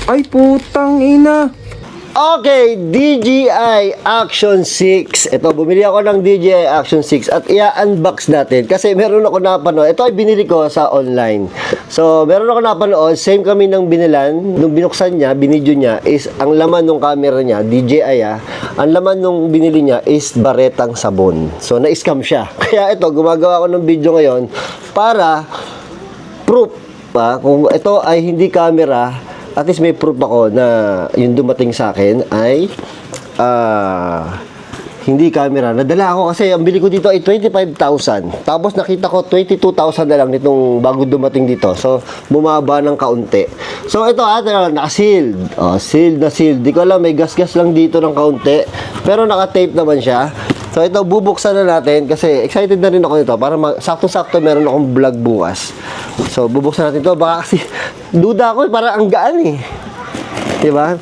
Ay, putang ina. Okay, DJI Action 6. Ito, bumili ako ng DJI Action 6 at i-unbox natin kasi meron ako napanood. Ito ay binili ko sa online. So, meron ako napanood. Same kami ng binilan. Nung binuksan niya, binidyo niya is ang laman ng camera niya, DJI ang laman nung binili niya is baretang sabon. So, na-scam siya. Kaya ito, gumagawa ako ng video ngayon para proof pa kung ito ay hindi camera. At least may proof ako na yung dumating sa akin ay hindi camera. Nadala ako kasi ang bili ko dito ay 25,000. Tapos nakita ko 22,000 na lang nitong bago dumating dito. So, bumaba ng kaunti. So, ito naka-sealed. Sealed na sealed. Di ko alam, may gas-gas lang dito ng kaunti. Pero naka-tape naman siya. So, ito, bubuksan na natin kasi excited na rin ako nito para sakto-sakto meron akong vlog bukas. So, bubuksan natin ito. Baka kasi, duda ako parang ang gaan eh. Diba?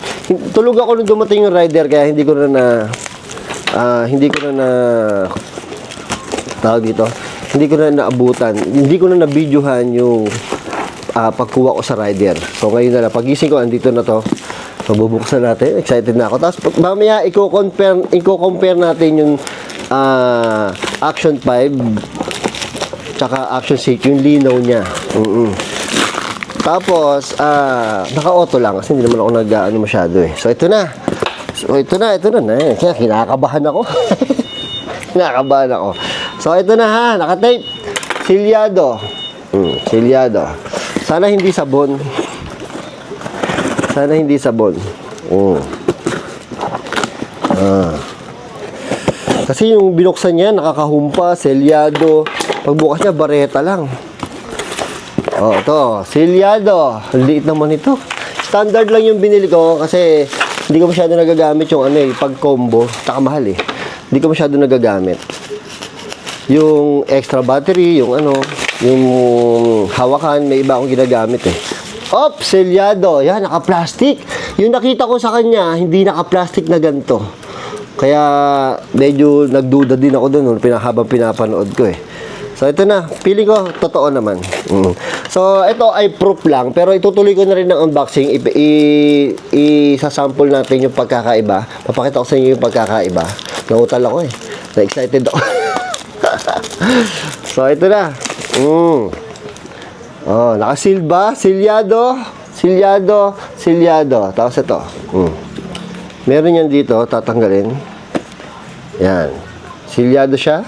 Tulog ako nung dumating yung rider kaya hindi ko na tawag dito. Hindi ko na naabutan. Hindi ko na na-videohan yung pagkuha ko sa rider. So, ngayon na lang. Pagising ko, andito na to. So, bubuksan natin. Excited na ako. Tapos, mamaya, i-compare natin yung Action 5 tsaka Action 6, yung linaw niya. Tapos, naka-auto lang kasi hindi naman ako nag-ano masyado eh. So, ito na. Kaya kinakabahan ako. Kinakabahan ako. So, ito na ha. Naka-tape. Silyado. Silyado. Sana hindi sabon. Kasi yung binuksan niya, nakakahumpa, selyado. Pagbukas niya, bareta lang. Ito, selyado. Ang liit naman ito. Standard lang yung binili ko kasi hindi ko masyado nagagamit yung pag-combo. Taka mahal eh. Hindi ko masyado nagagamit. Yung extra battery, yung hawakan, may iba akong ginagamit eh. Selyado. Yan, naka-plastic. Yung nakita ko sa kanya, hindi naka-plastic na ganito. Kaya, medyo nagduda din ako doon habang pinapanood ko eh. So, ito na. Feeling ko, totoo naman. So, ito ay proof lang. Pero itutuloy ko na rin ng unboxing. Isasample natin yung pagkakaiba. Papakita ko sa inyo yung pagkakaiba. Nautal ako eh. Na-excited ako. So, ito na. Nakasil ba? Silyado. Tapos ito. Meron yan dito. Tatanggalin. Yan. Silyado siya.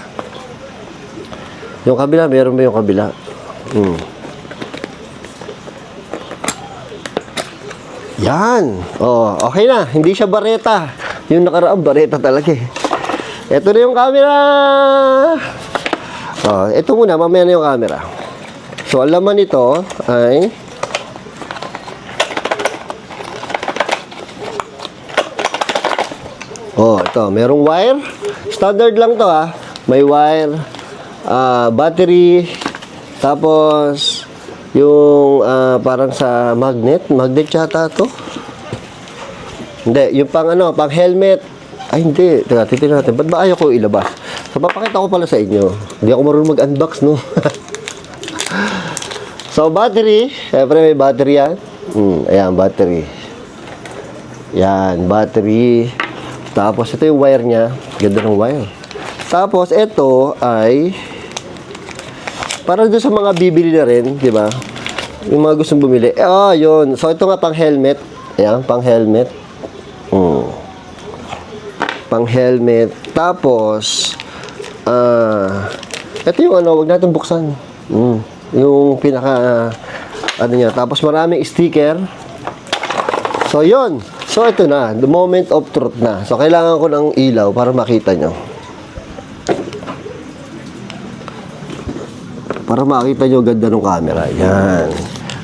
Yung kabila, meron ba yung kabila? Yan. Okay na. Hindi siya bareta. Yung nakaraang bareta talaga eh. Ito na yung camera. Ito muna. Mamaya na yung camera. So, ang laman nito ay ito. Merong wire. Standard lang to ha. May wire. Battery. Tapos, yung parang sa magnet yata to. Hindi, yung pang helmet. Ay hindi, teka, titignan natin. Ba't ba ayaw ko ilabas? So, papakita ko pala sa inyo. Hindi ako marunong mag-unbox, no? So, battery. Siyempre may battery yan. Ayan, battery. Yan, battery. Tapos, ito yung wire niya. Ganda ng wire. Tapos, ito ay para doon sa mga bibili na rin, di ba? Yung mga gustong bumili. Yun. So, ito nga pang helmet. Ayan, pang helmet. Pang helmet. Tapos, ito yung wag natin buksan. Yung pinaka, niya. Tapos, maraming sticker. So, yun. So, ito na. The moment of truth na. So, kailangan ko ng ilaw para makita nyo. Para makita nyo ganda ng camera. Yan.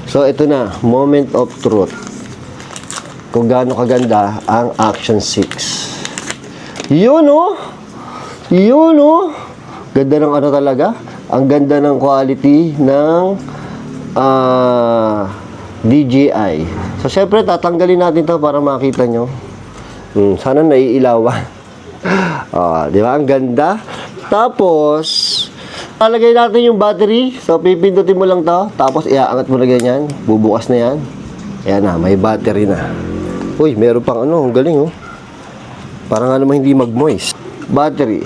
So, ito na. Moment of truth. Kung gaano kaganda ang Action 6. Yun oh. Ganda ng talaga. Ang ganda ng quality ng DJI. So, syempre, tatanggalin natin to para makita nyo. Sana naiilawan. Di ba? Ang ganda. Tapos, lalagay natin yung battery. So, pipindutin mo lang to. Tapos, iaangat mo na ganyan. Bubukas na yan. Ayan na, may battery na. Uy, meron pang ano, ang galing oh. Parang nga naman hindi mag-moist. Battery.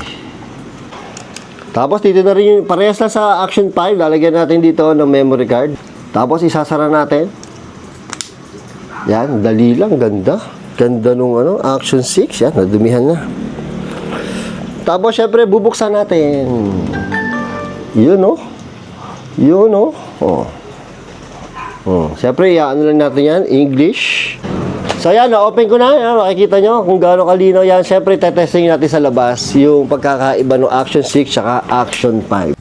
Tapos dito na rin yung, parehas na sa Action 5, lalagyan natin dito ng memory card. Tapos isasara natin. Yan, dali lang, ganda. Ganda nung ano, Action 6, yan, nadumihan na. Tapos syempre bubuksan natin. Yun oh. Yun oh. Oh. Oh, syempre ano lang natin yan, English. So yan, na-open ko na. Yan, makikita nyo kung gaano kalinaw yan. Syempre, tetesting natin sa labas yung pagkakaiba ng Action 6 at Action 5.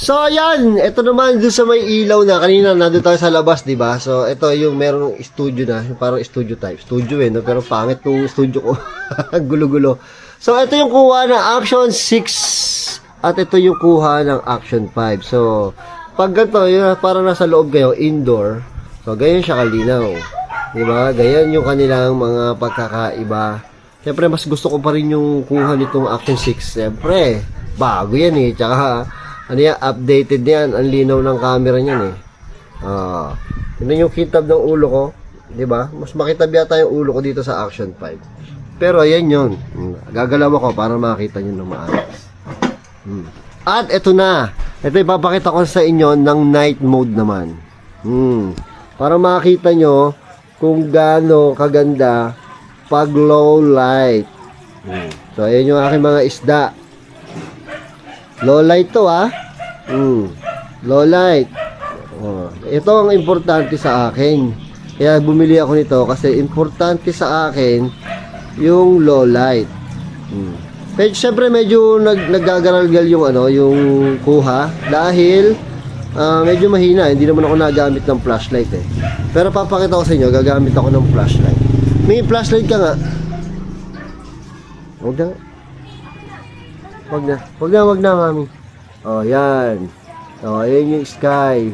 So ayan, ito naman dun sa may ilaw na kanina nandun tayo sa labas, 'di ba? So ito yung merong studio na, yung parang studio type. Studio no? Pero pangit tong studio ko. Gulo-gulo. So ito yung kuha ng Action 6 at ito yung kuha ng Action 5. So pag ganito, yun, parang nasa loob kayo, indoor. So ganyan siya kalinaw. 'Di ba? Ganyan yung kanilang mga pagkakaiba. Siyempre mas gusto ko pa rin yung kuha nitong Action 6. Siyempre, bago yan eh. Tsaka ano yan, updated yan. Ang linaw ng camera niyan eh. Yun yung kitab ng ulo ko. 'Di ba? Mas makitab yata yung ulo ko dito sa Action 5. Pero ayan yun. Gagalaw ako para makita nyo ng maayos. At ito na. Ito ipapakita ko sa inyo ng night mode naman. Para makita nyo kung gaano kaganda pag low light. So ayan yung aking mga isda. Low light to low light. Ito ang importante sa akin. Kaya bumili ako nito kasi importante sa akin yung low light. Pero syempre medyo naggagaral-gal yung ano, yung kuha dahil medyo mahina, hindi naman ako nagamit ng flashlight eh. Pero papakita ko sa inyo, gagamit ako ng flashlight. May flashlight ka nga. Wag na, mami. Oh, yan. Oh, ayan yung sky.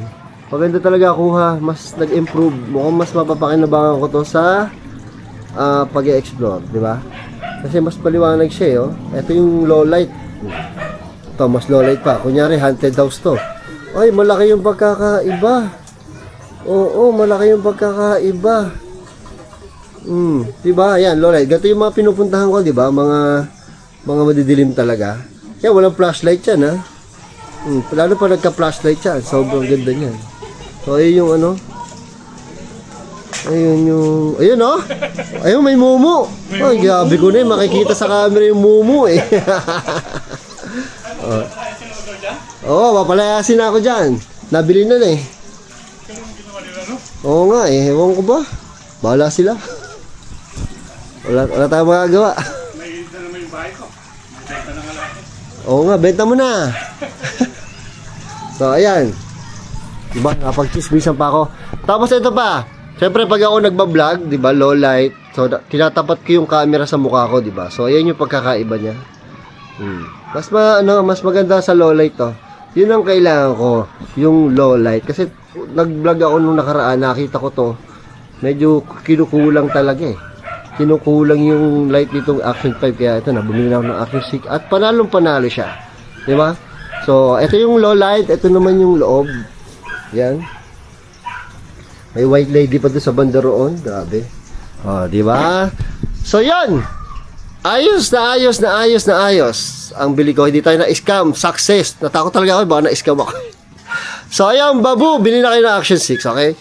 Maganda talaga kuha, mas nag-improve. Mukhang mas mapapakinabangan ko to sa pag-e-explore, di ba? Kasi mas paliwanag siya, oh. Ito yung low light. Ito, mas low light pa. Kunyari, haunted house to. Ay, malaki yung pagkakaiba. Oo, malaki yung pagkakaiba. Di ba? Ayan, low light. Ganito yung mga pinupuntahan ko, di ba? Mga madidilim talaga. Kaya walang flashlight yan, ha? Lalo pa nagka-flashlight yan. Sobrang ganda niyan. So, ayun yung ano. Ayun, oh. Ayun, may mumu. Ay, gabi ko na eh. Makikita sa camera yung mumu, eh. Papalayasin na ako dyan. Nabili na eh. Oo nga, eh. Ewan ko ba? Bahala sila. Wala tayong magagawa. Oo nga, benta mo na. So, ayan. Diba, napag-chismisan pa ako. Tapos ito pa. Siyempre, pag ako nagbablog, diba, low light. So, tinatapat ko yung camera sa mukha ko, diba? So, ayan yung pagkakaiba niya. Mas maganda sa low light to. Yun ang kailangan ko, yung low light. Kasi, nag-vlog ako nung nakaraan, nakita ko to. Medyo kinukulang talaga eh. Kinukulang yung light nitong Action 5, kaya ito na, bumili na ako ng Action 6 at panalo siya, di ba? So ito yung low light, ito naman yung loob. Yan, may white lady pa doon sa banda roon, grabe. Di ba? So yan, ayos ang bili ko, hindi tayo na-scam, success. Natakot talaga ako, baka na-scam ako. So ayan, babu, bili na kayo ng Action 6, okay?